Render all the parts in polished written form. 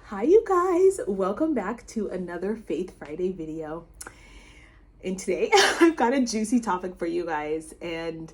Hi you guys, welcome back to another Faith Friday video. And today I've got a juicy topic for you guys, and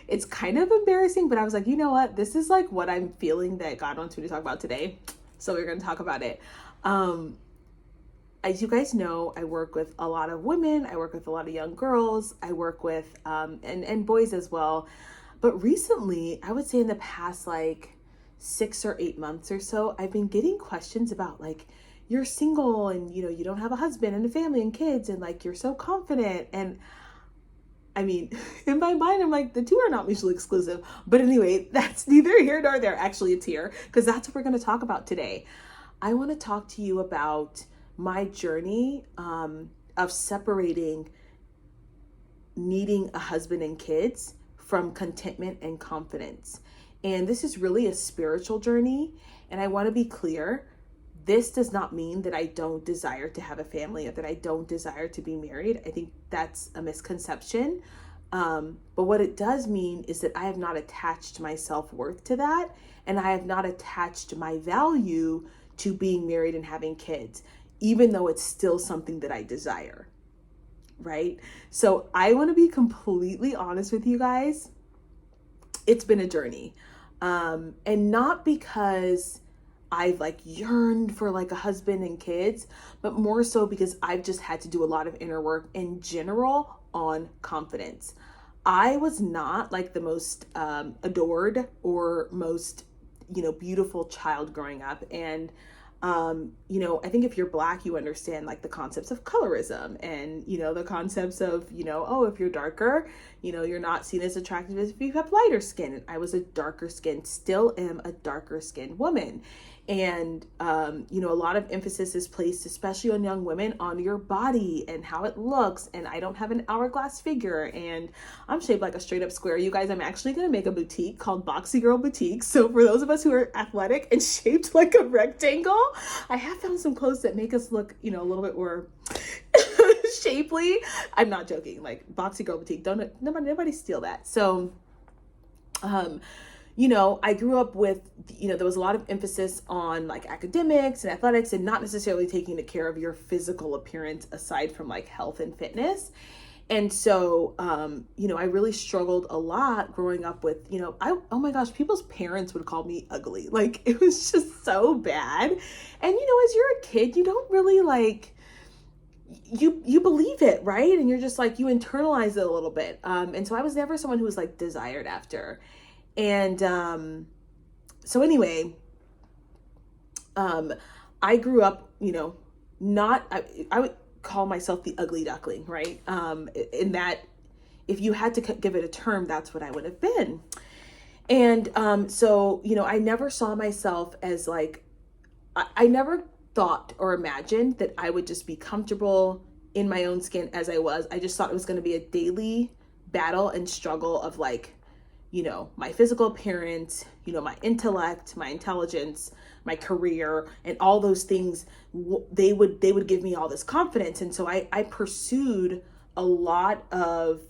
it's kind of embarrassing, but I was like, you know what? This is like what I'm feeling that God wants me to talk about today. So we're going to talk about it. As you guys know, I work with a lot of women. I work with a lot of young girls. I work with and boys as well. But recently, I would say in the past 6 or 8 months or so, I've been getting questions about you're single and you don't have a husband and a family and kids and you're so confident. And I mean, in my mind, I'm like, the two are not mutually exclusive. But anyway, that's neither here nor there. Actually, it's here because that's what we're going to talk about today. I want to talk to you about my journey of separating needing a husband and kids from contentment and confidence. And this is really a spiritual journey. And I want to be clear, this does not mean that I don't desire to have a family or that I don't desire to be married. I think that's a misconception. But what it does mean is that I have not attached my self-worth to that. And I have not attached my value to being married and having kids, even though it's still something that I desire. Right? So I want to be completely honest with you guys. It's been a journey. And not because I've yearned for a husband and kids, but more so because I've just had to do a lot of inner work in general on confidence. I was not the most adored or most, beautiful child growing up. And I think if you're Black, you understand the concepts of colorism and, the concepts of, oh, if you're darker, you're not seen as attractive as if you have lighter skin. And I was a darker skinned, still am a darker skinned woman. And, a lot of emphasis is placed, especially on young women, on your body and how it looks. And I don't have an hourglass figure and I'm shaped like a straight up square. You guys, I'm actually going to make a boutique called Boxy Girl Boutique. So for those of us who are athletic and shaped like a rectangle, I have found some clothes that make us look, a little bit more shapely. I'm not joking. Boxy Girl Boutique, nobody steal that. So, I grew up with, there was a lot of emphasis on academics and athletics and not necessarily taking care of your physical appearance aside from health and fitness. And so, I really struggled a lot growing up with, oh my gosh, people's parents would call me ugly. It was just so bad. And, as you're a kid, you don't really you believe it, right? And you're just you internalize it a little bit. And so I was never someone who was desired after. And so anyway, I grew up, I would call myself the ugly duckling, right? In that if you had to give it a term, that's what I would have been. And so, I never saw myself as I never thought or imagined that I would just be comfortable in my own skin as I was. I just thought it was going to be a daily battle and struggle of my physical appearance, my intellect, my intelligence, my career, and all those things, they would give me all this confidence. And so I pursued a lot of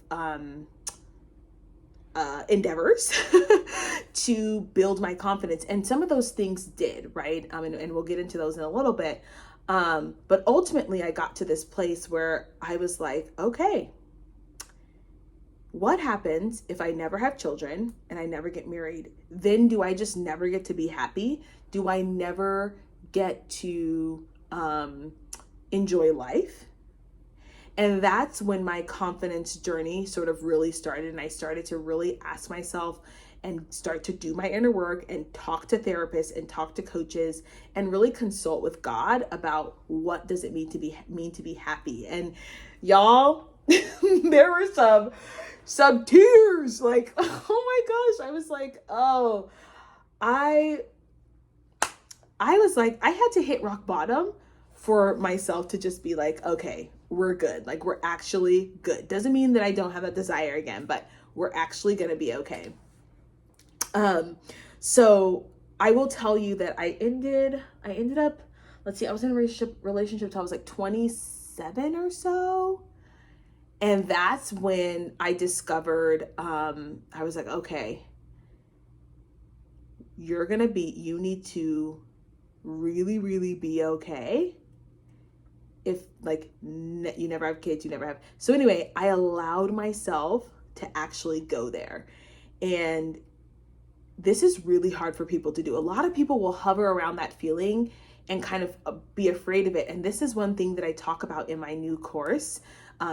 endeavors to build my confidence. And some of those things did, right? And we'll get into those in a little bit. But ultimately I got to this place where I was okay, what happens if I never have children and I never get married? Then do I just never get to be happy? Do I never get to enjoy life? And that's when my confidence journey sort of really started. And I started to really ask myself and start to do my inner work and talk to therapists and talk to coaches and really consult with God about what does it mean to be happy. And y'all, there were some tears, oh my gosh, I was I was I had to hit rock bottom for myself to just be okay, we're good. We're actually good. Doesn't mean that I don't have that desire again, but we're actually going to be okay. So I will tell you that I ended up, let's see, I was in a relationship till I was 27 or so. And that's when I discovered, I was okay, you need to really, really be okay if like you never have kids, you never have. So anyway, I allowed myself to actually go there. And this is really hard for people to do. A lot of people will hover around that feeling and kind of be afraid of it. And this is one thing that I talk about in my new course,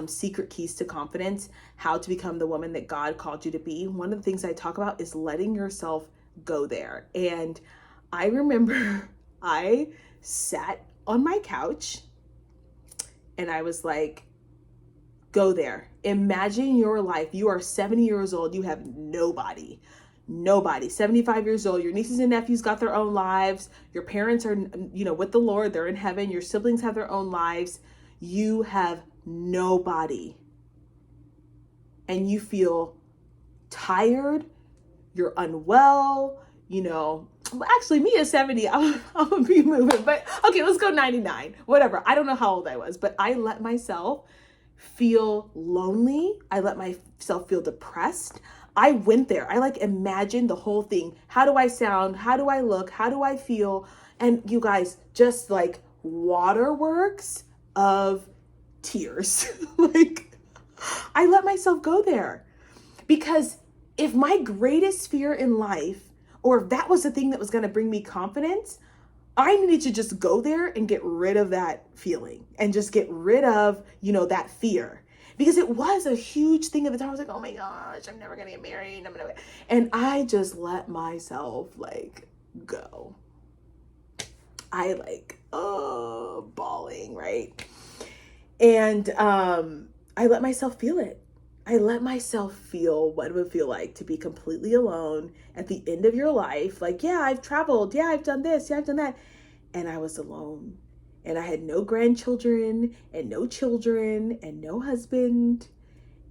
Secret Keys to Confidence, how to become the woman that God called you to be. One of the things I talk about is letting yourself go there. And I remember I sat on my couch and I was like, go there. Imagine your life. You are 70 years old. You have nobody. 75 years old. Your nieces and nephews got their own lives. Your parents are, with the Lord. They're in heaven. Your siblings have their own lives. You have nobody. And you feel tired. You're unwell. Well, actually, me at 70, I'm gonna be moving. But okay, let's go 99. Whatever. I don't know how old I was, but I let myself feel lonely. I let myself feel depressed. I went there. I imagined the whole thing. How do I sound? How do I look? How do I feel? And you guys, just waterworks of tears. I let myself go there, because if my greatest fear in life, or if that was the thing that was going to bring me confidence, I needed to just go there and get rid of that feeling and just get rid of, that fear, because it was a huge thing at the time. I was like, oh my gosh, I'm never going to get married. And I just let myself go. I bawling, right? And I let myself feel it. I let myself feel what it would feel like to be completely alone at the end of your life. Yeah, I've traveled. Yeah, I've done this. Yeah, I've done that. And I was alone. And I had no grandchildren and no children and no husband.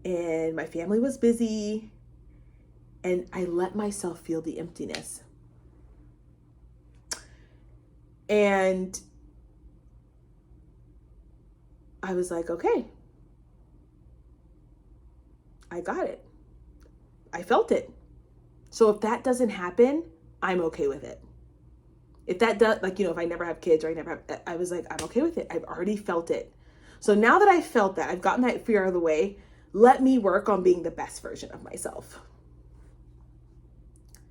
And my family was busy. And I let myself feel the emptiness. And I was like, okay, I got it. I felt it. So if that doesn't happen, I'm okay with it. If that does, if I never have kids or I was like, I'm okay with it. I've already felt it. So now that I felt that, I've gotten that fear out of the way, let me work on being the best version of myself.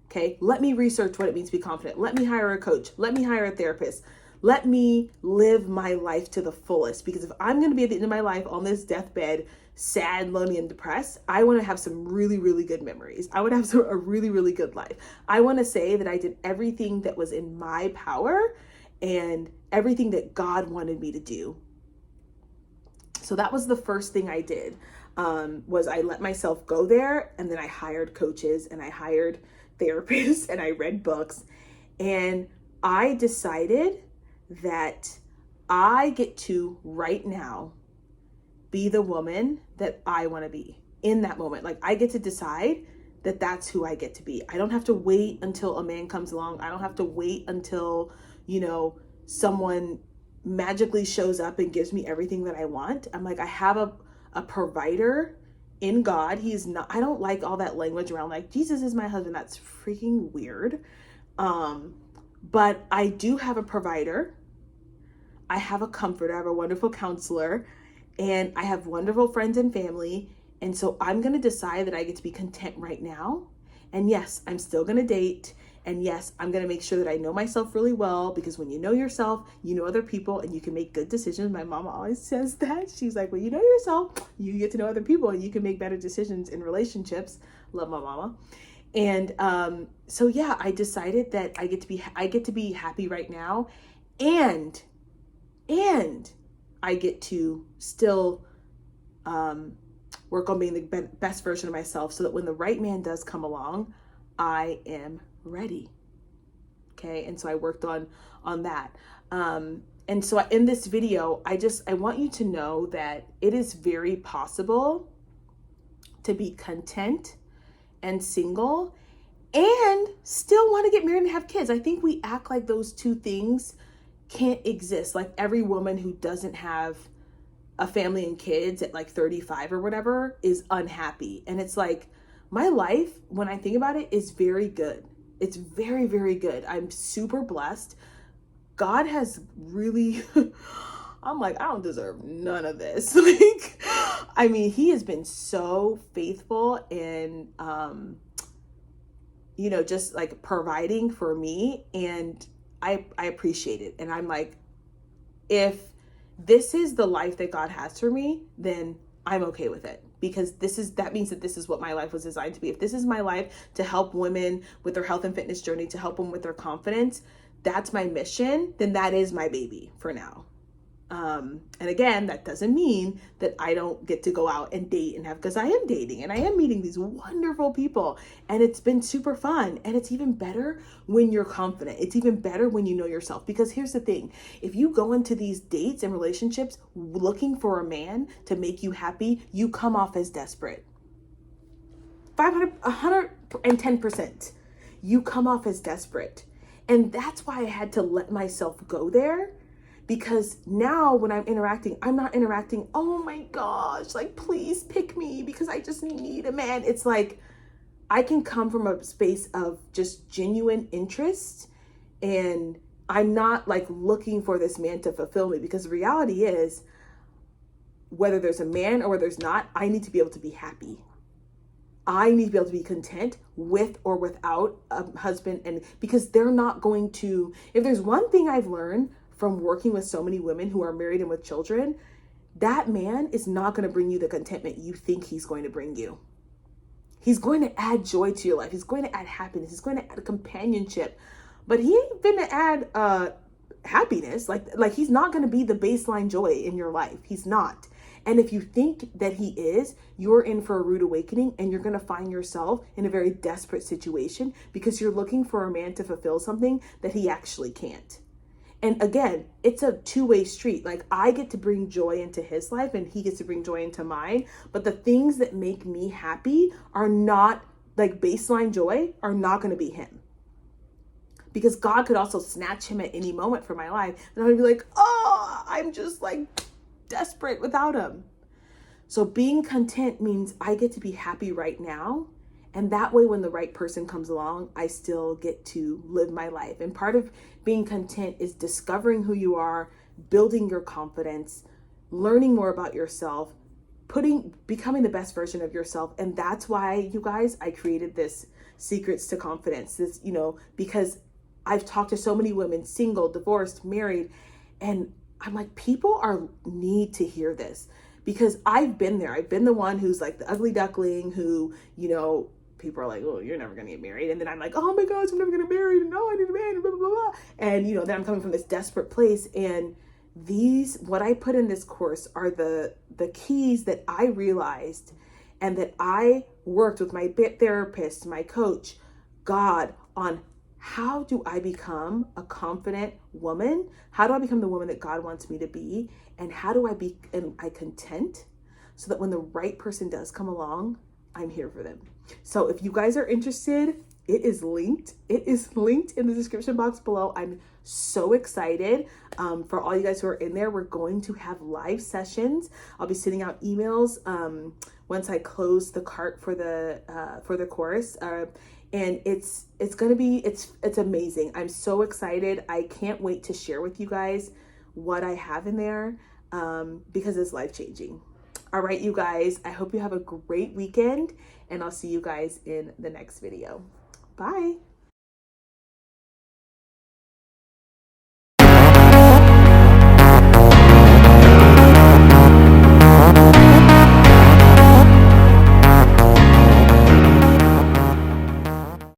Okay. Let me research what it means to be confident. Let me hire a coach. Let me hire a therapist. Let me live my life to the fullest, because if I'm going to be at the end of my life on this deathbed, sad, lonely, and depressed, I want to have some really, really good memories. I want to have a really, really good life. I want to say that I did everything that was in my power and everything that God wanted me to do. So that was the first thing I did, was I let myself go there, and then I hired coaches and I hired therapists and I read books, and I decided that I get to right now be the woman that I want to be in that moment. I get to decide that that's who I get to be. I don't have to wait until a man comes along. I don't have to wait until, someone magically shows up and gives me everything that I want. I'm I have a provider in God. He's not, I don't like all that language around Jesus is my husband. That's freaking weird. But I do have a provider. I have a comforter. I have a wonderful counselor, and I have wonderful friends and family. And so I'm going to decide that I get to be content right now. And yes, I'm still going to date. And yes, I'm going to make sure that I know myself really well, because when you know yourself, you know other people and you can make good decisions. My mama always says that. She's like, when you know yourself, you get to know other people and you can make better decisions in relationships. Love my mama. And so yeah, I decided that I get to be happy right now, and I get to still work on being the best version of myself, so that when the right man does come along, I am ready. Okay. And so I worked on that. And so in this video, I want you to know that it is very possible to be content and single and still want to get married and have kids. I think we act like those two things can't exist. Every woman who doesn't have a family and kids at 35 or whatever is unhappy. And it's my life, when I think about it, is very good. It's very, very good. I'm super blessed. God has really, I'm like, I don't deserve none of this. Like, I mean, he has been so faithful in, just like providing for me, and I appreciate it. And I'm like, if this is the life that God has for me, then I'm okay with it, because that means that this is what my life was designed to be. If this is my life to help women with their health and fitness journey, to help them with their confidence, that's my mission, then that is my baby for now. And again, that doesn't mean that I don't get to go out and date and have, because I am dating and I am meeting these wonderful people, and it's been super fun. And it's even better when you're confident. It's even better when you know yourself, because here's the thing. If you go into these dates and relationships looking for a man to make you happy, you come off as desperate. 110%. You come off as desperate. And that's why I had to let myself go there. Because now when I'm interacting, I'm not interacting, oh my gosh, like, please pick me because I just need a man. It's like, I can come from a space of just genuine interest, and I'm not like looking for this man to fulfill me, because the reality is, whether there's a man or whether there's not, I need to be able to be happy. I need to be able to be content with or without a husband. And because they're not going to, if there's one thing I've learned from working with so many women who are married and with children, that man is not going to bring you the contentment you think he's going to bring you. He's going to add joy to your life. He's going to add happiness. He's going to add companionship, but he ain't going to add happiness. Like he's not going to be the baseline joy in your life. He's not. And if you think that he is, you're in for a rude awakening, and you're going to find yourself in a very desperate situation, because you're looking for a man to fulfill something that he actually can't. And again, it's a two-way street. Like, I get to bring joy into his life and he gets to bring joy into mine. But the things that make me happy are not, like, baseline joy are not going to be him. Because God could also snatch him at any moment from my life. And I'm going to be like, oh, I'm just like desperate without him. So being content means I get to be happy right now. And that way, when the right person comes along, I still get to live my life. And part of being content is discovering who you are, building your confidence, learning more about yourself, becoming the best version of yourself. And that's why, you guys, I created this Secrets to Confidence. This, because I've talked to so many women, single, divorced, married, and I'm like, people need to hear this, because I've been there. I've been the one who's like the ugly duckling who, people are like, oh, you're never going to get married. And then I'm like, oh my gosh, I'm never going to get married. No, I need a man, blah, blah, blah, blah. And, then I'm coming from this desperate place. And what I put in this course are the keys that I realized, and that I worked with my therapist, my coach, God, on how do I become a confident woman? How do I become the woman that God wants me to be? And how do am I content, so that when the right person does come along, I'm here for them. So if you guys are interested, it is linked. It is linked in the description box below. I'm so excited for all you guys who are in there. We're going to have live sessions. I'll be sending out emails once I close the cart for the course. And it's going to be, it's amazing. I'm so excited. I can't wait to share with you guys what I have in there, because it's life-changing. All right, you guys, I hope you have a great weekend, and I'll see you guys in the next video. Bye.